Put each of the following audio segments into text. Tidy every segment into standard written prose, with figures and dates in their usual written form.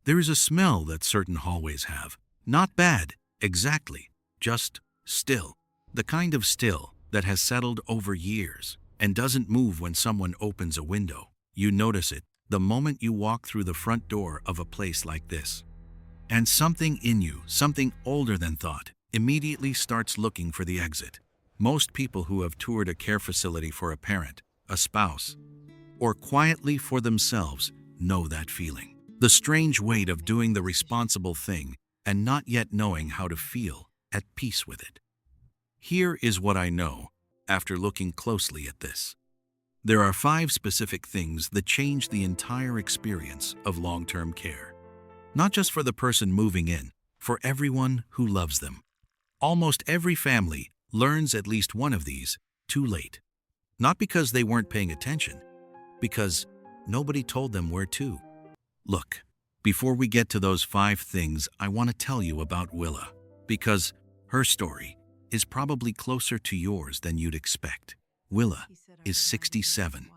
There is a smell that certain hallways have. Not bad, exactly, just still. The kind of still that has settled over years and doesn't move when someone opens a window. You notice it the moment you walk through the front door of a place like this. And something in you, something older than thought, immediately starts looking for the exit. Most people who have toured a care facility for a parent, a spouse, or quietly for themselves know that feeling. The strange weight of doing the responsible thing and not yet knowing how to feel at peace with it. Here is what I know after looking closely at this. There are 5 specific things that change the entire experience of long-term care. Not just for the person moving in, for everyone who loves them. Almost every family learns at least one of these too late. Not because they weren't paying attention, because nobody told them where to. Look, before we get to those 5 things, I want to tell you about Willa, because her story is probably closer to yours than you'd expect. Willa is 67.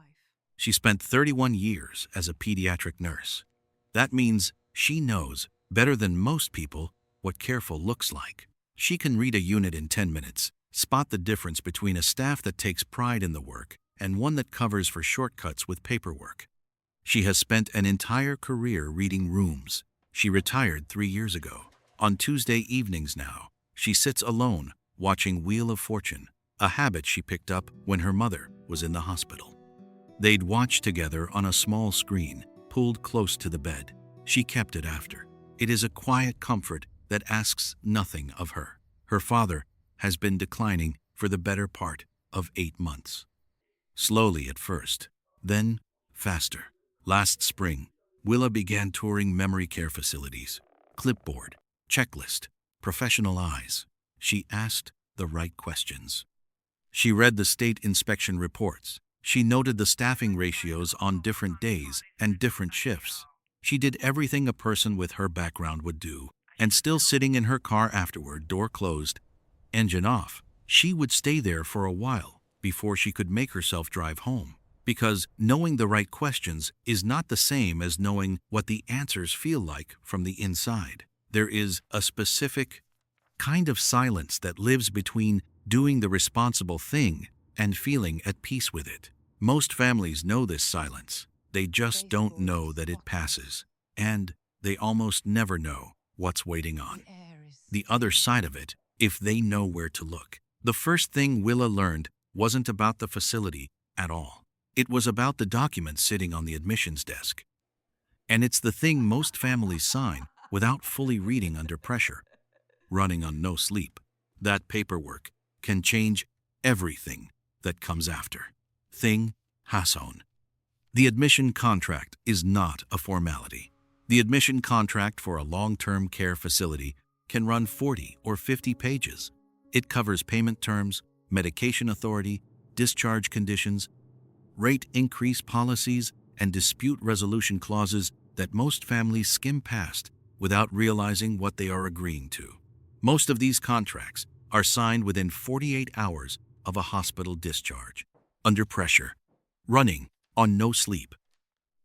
She spent 31 years as a pediatric nurse. That means she knows, better than most people, what careful looks like. She can read a unit in 10 minutes, spot the difference between a staff that takes pride in the work and one that covers for shortcuts with paperwork. She has spent an entire career reading rooms. She retired 3 years ago. On Tuesday evenings now, she sits alone, watching Wheel of Fortune, a habit she picked up when her mother was in the hospital. They'd watch together on a small screen, pulled close to the bed. She kept it after. It is a quiet comfort that asks nothing of her. Her father has been declining for the better part of 8 months. Slowly at first, then faster. Last spring, Willa began touring memory care facilities. Clipboard, checklist, professional eyes. She asked the right questions. She read the state inspection reports. She noted the staffing ratios on different days and different shifts. She did everything a person with her background would do, and still sitting in her car afterward, door closed, engine off, she would stay there for a while before she could make herself drive home. Because knowing the right questions is not the same as knowing what the answers feel like from the inside. There is a specific kind of silence that lives between doing the responsible thing and feeling at peace with it. Most families know this silence. They just don't know that it passes. And they almost never know what's waiting on the other side of it if they know where to look. The first thing Willa learned wasn't about the facility at all. It was about the document sitting on the admissions desk. And it's the thing most families sign without fully reading under pressure, running on no sleep. That paperwork can change everything that comes after. Thing Hasson. The admission contract is not a formality. The admission contract for a long-term care facility can run 40 or 50 pages. It covers payment terms, medication authority, discharge conditions, rate increase policies, and dispute resolution clauses that most families skim past without realizing what they are agreeing to. Most of these contracts are signed within 48 hours of a hospital discharge, under pressure, running on no sleep,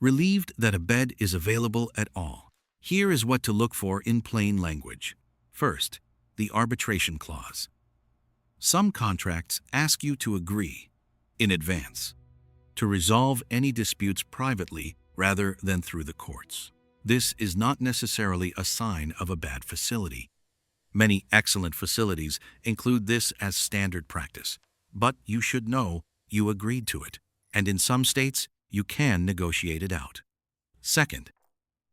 relieved that a bed is available at all. Here is what to look for in plain language. First, the arbitration clause. Some contracts ask you to agree in advance to resolve any disputes privately rather than through the courts. This is not necessarily a sign of a bad facility. Many excellent facilities include this as standard practice, but you should know you agreed to it, and in some states, you can negotiate it out. Second,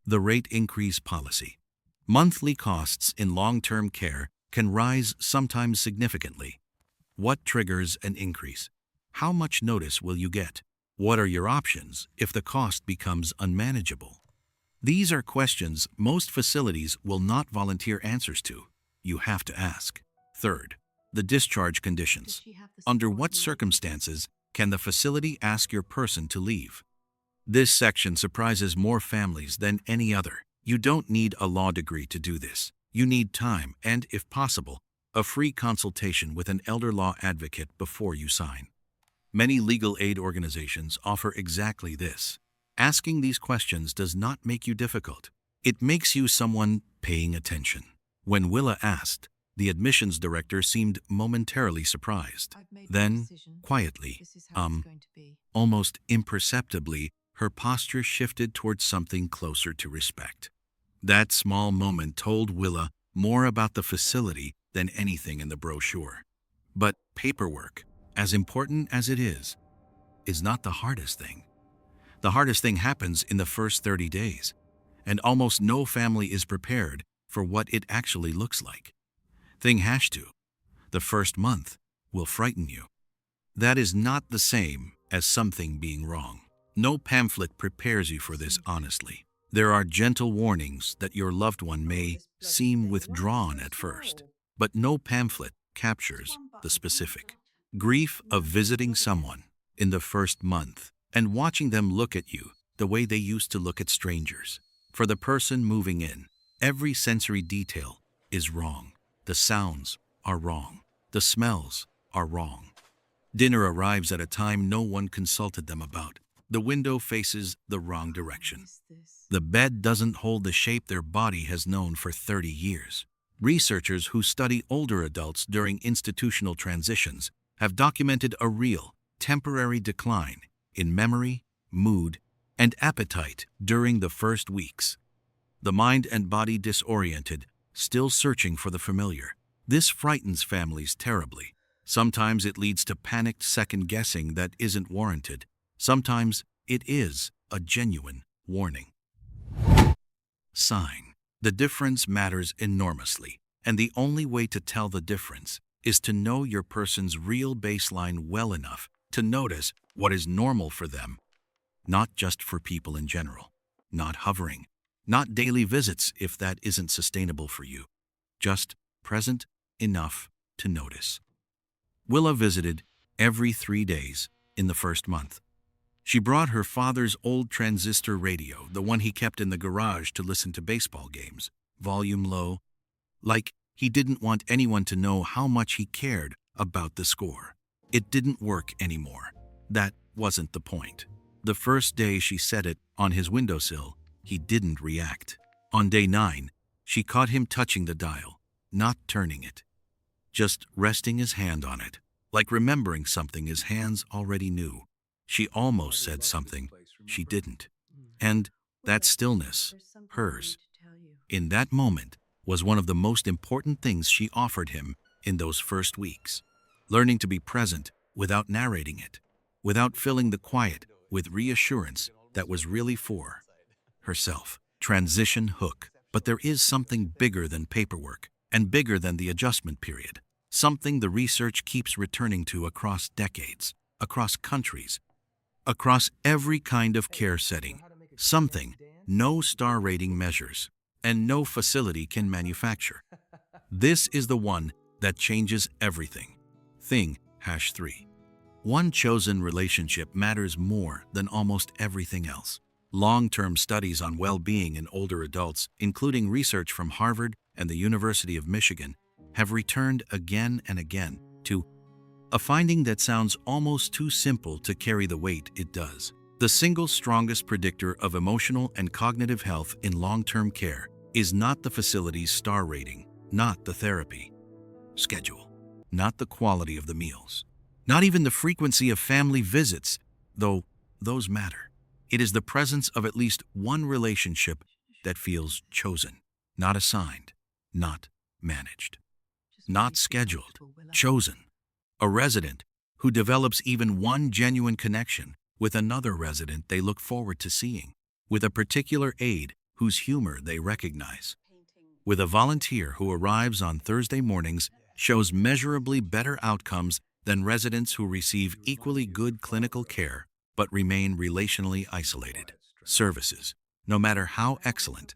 the rate increase policy. Monthly costs in long-term care can rise sometimes significantly. What triggers an increase? How much notice will you get? What are your options if the cost becomes unmanageable? These are questions most facilities will not volunteer answers to. You have to ask. Third, the discharge conditions. Under what circumstances can the facility ask your person to leave? This section surprises more families than any other. You don't need a law degree to do this. You need time and, if possible, a free consultation with an elder law advocate before you sign. Many legal aid organizations offer exactly this. Asking these questions does not make you difficult. It makes you someone paying attention. When Willa asked, the admissions director seemed momentarily surprised. I've made my Then, decision. quietly, This is how it's going to be. almost imperceptibly, her posture shifted towards something closer to respect. That small moment told Willa more about the facility than anything in the brochure. But paperwork, as important as it is not the hardest thing. The hardest thing happens in the first 30 days, and almost no family is prepared for what it actually looks like. Thing hash to. The first month will frighten you. That is not the same as something being wrong. No pamphlet prepares you for this honestly. There are gentle warnings that your loved one may seem withdrawn at first, but no pamphlet captures the specific grief of visiting someone in the first month and watching them look at you the way they used to look at strangers. For the person moving in, every sensory detail is wrong. The sounds are wrong. The smells are wrong. Dinner arrives at a time no one consulted them about. The window faces the wrong direction. The bed doesn't hold the shape their body has known for 30 years. Researchers who study older adults during institutional transitions have documented a real, temporary decline in memory, mood, and appetite during the first weeks. The mind and body disoriented, still searching for the familiar. This frightens families terribly. Sometimes it leads to panicked second-guessing that isn't warranted. Sometimes it is a genuine warning. Sign. The difference matters enormously, and the only way to tell the difference is to know your person's real baseline well enough to notice what is normal for them, not just for people in general. Not hovering, not daily visits if that isn't sustainable for you. Just present enough to notice. Willa visited every 3 days in the first month. She brought her father's old transistor radio, the one he kept in the garage to listen to baseball games, volume low, like he didn't want anyone to know how much he cared about the score. It didn't work anymore. That wasn't the point. The first day she set it on his windowsill, he didn't react. On day 9, she caught him touching the dial, not turning it, just resting his hand on it, like remembering something his hands already knew. She almost said something she didn't. And that stillness, hers, in that moment, was one of the most important things she offered him in those first weeks. Learning to be present without narrating it, without filling the quiet with reassurance that was really for herself. Transition hook. But there is something bigger than paperwork and bigger than the adjustment period. Something the research keeps returning to across decades, across countries, across every kind of care setting. Something no star rating measures and no facility can manufacture. This is the one that changes everything. Thing #3. One chosen relationship matters more than almost everything else. Long-term studies on well-being in older adults, including research from Harvard and the University of Michigan, have returned again and again to a finding that sounds almost too simple to carry the weight it does. The single strongest predictor of emotional and cognitive health in long-term care is not the facility's star rating, not the therapy schedule, not the quality of the meals, not even the frequency of family visits, though those matter. It is the presence of at least one relationship that feels chosen, not assigned, not managed, not scheduled, chosen. A resident who develops even one genuine connection with another resident they look forward to seeing, with a particular aide whose humor they recognize, with a volunteer who arrives on Thursday mornings, shows measurably better outcomes than residents who receive equally good clinical care but remain relationally isolated. Services, no matter how excellent,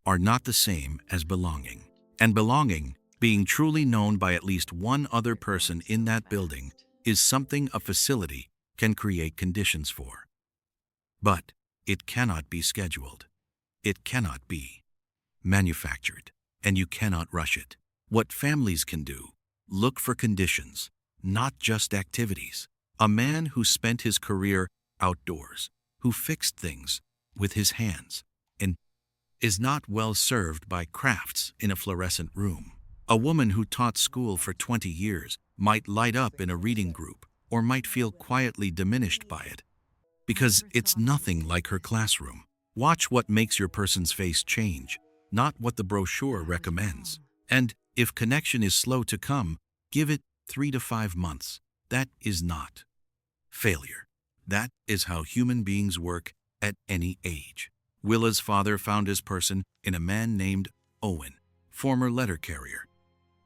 are not the same as belonging. And belonging, being truly known by at least one other person in that building, is something a facility can create conditions for. But it cannot be scheduled. It cannot be manufactured, and you cannot rush it. What families can do, look for conditions, not just activities. A man who spent his career outdoors, who fixed things with his hands, and is not well served by crafts in a fluorescent room. A woman who taught school for 20 years might light up in a reading group or might feel quietly diminished by it because it's nothing like her classroom. Watch what makes your person's face change, not what the brochure recommends. And if connection is slow to come, give it 3 to 5 months. That is not failure. That is how human beings work at any age. Willa's father found his person in a man named Owen, former letter carrier.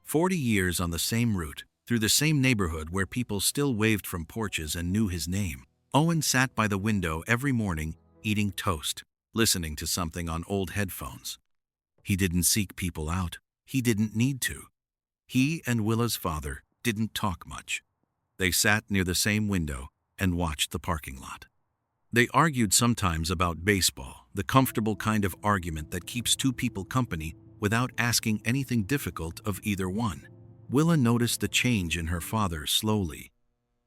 40 years on the same route, through the same neighborhood where people still waved from porches and knew his name. Owen sat by the window every morning, eating toast, listening to something on old headphones. He didn't seek people out. He didn't need to. He and Willa's father didn't talk much. They sat near the same window and watched the parking lot. They argued sometimes about baseball, the comfortable kind of argument that keeps two people company without asking anything difficult of either one. Willa noticed the change in her father slowly,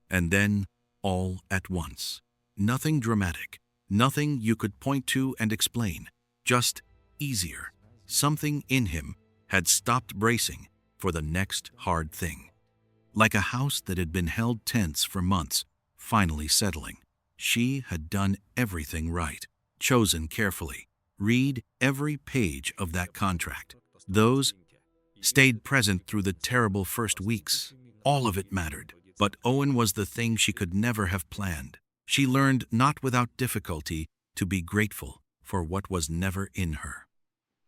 and then all at once. Nothing dramatic, nothing you could point to and explain, just easier. Something in him had stopped bracing for the next hard thing. Like a house that had been held tense for months, finally settling. She had done everything right, chosen carefully. Read every page of that contract. Those stayed present through the terrible first weeks. All of it mattered, but Owen was the thing she could never have planned. She learned, not without difficulty, to be grateful for what was never in her.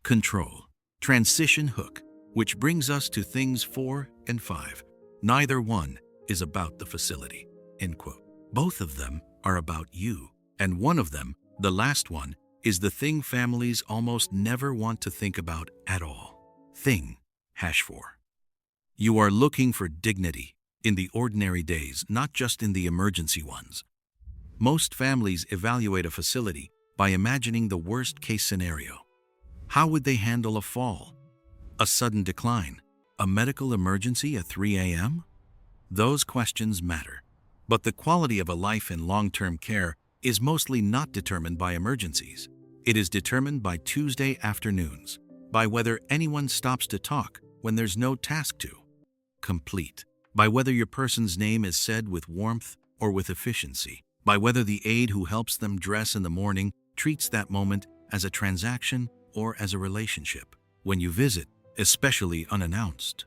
Control. Transition hook, which brings us to things 4 and 5. Neither one is about the facility. End quote. Both of them are about you, and one of them, the last one, is the thing families almost never want to think about at all. Thing, #4. You are looking for dignity in the ordinary days, not just in the emergency ones. Most families evaluate a facility by imagining the worst-case scenario. How would they handle a fall, a sudden decline, a medical emergency at 3 a.m.? Those questions matter. But the quality of a life in long-term care is mostly not determined by emergencies. It is determined by Tuesday afternoons, by whether anyone stops to talk when there's no task to complete, by whether your person's name is said with warmth or with efficiency, by whether the aide who helps them dress in the morning treats that moment as a transaction or as a relationship. When you visit, especially unannounced,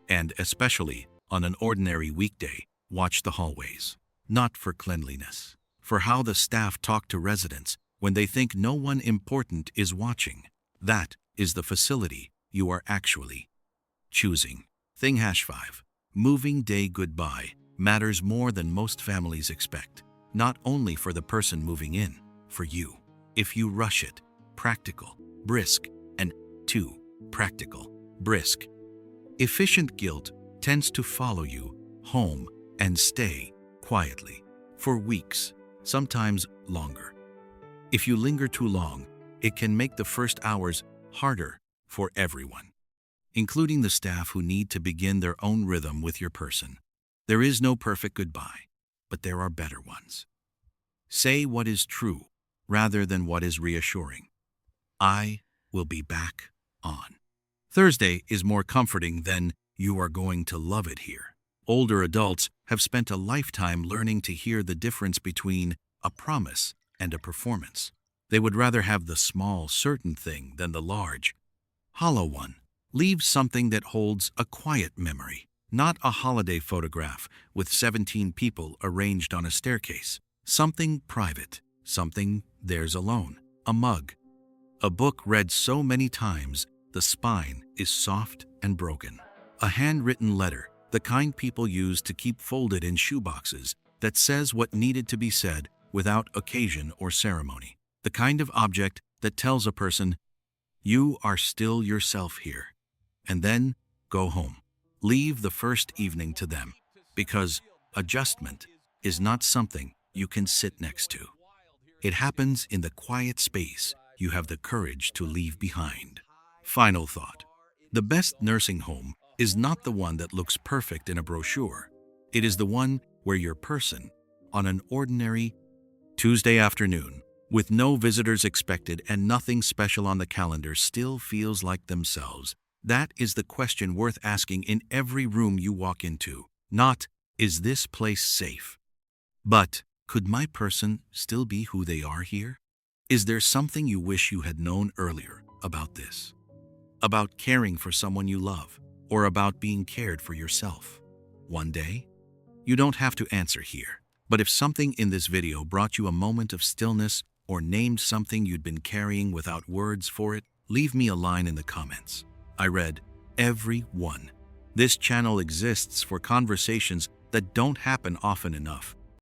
and especially on an ordinary weekday, watch the hallways, not for cleanliness, for how the staff talk to residents when they think no one important is watching. That is the facility you are actually choosing. Thing #5. Moving day goodbye matters more than most families expect, not only for the person moving in, for you. If you rush it, practical, brisk, and 2, practical, brisk. Efficient guilt tends to follow you home and stay quietly for weeks, sometimes longer. If you linger too long, it can make the first hours harder for everyone, including the staff who need to begin their own rhythm with your person. There is no perfect goodbye, but there are better ones. Say what is true rather than what is reassuring. I will be back on Thursday is more comforting than you are going to love it here. Older adults have spent a lifetime learning to hear the difference between a promise and a performance. They would rather have the small, certain thing than the large, hollow one. Leave something that holds a quiet memory, not a holiday photograph with 17 people arranged on a staircase. Something private, something theirs alone. A mug. A book read so many times, the spine is soft and broken. A handwritten letter, the kind people use to keep folded in shoeboxes, that says what needed to be said without occasion or ceremony. The kind of object that tells a person, you are still yourself here. And then go home. Leave the first evening to them, because adjustment is not something you can sit next to. It happens in the quiet space you have the courage to leave behind. Final thought. The best nursing home is not the one that looks perfect in a brochure. It is the one where your person, on an ordinary Tuesday afternoon, with no visitors expected and nothing special on the calendar, still feels like themselves? That is the question worth asking in every room you walk into. Not, is this place safe? But, could my person still be who they are here? Is there something you wish you had known earlier about this? About caring for someone you love, or about being cared for yourself? One day? You don't have to answer here. But if something in this video brought you a moment of stillness or named something you'd been carrying without words for it, leave me a line in the comments. I read every one. This channel exists for conversations that don't happen often enough.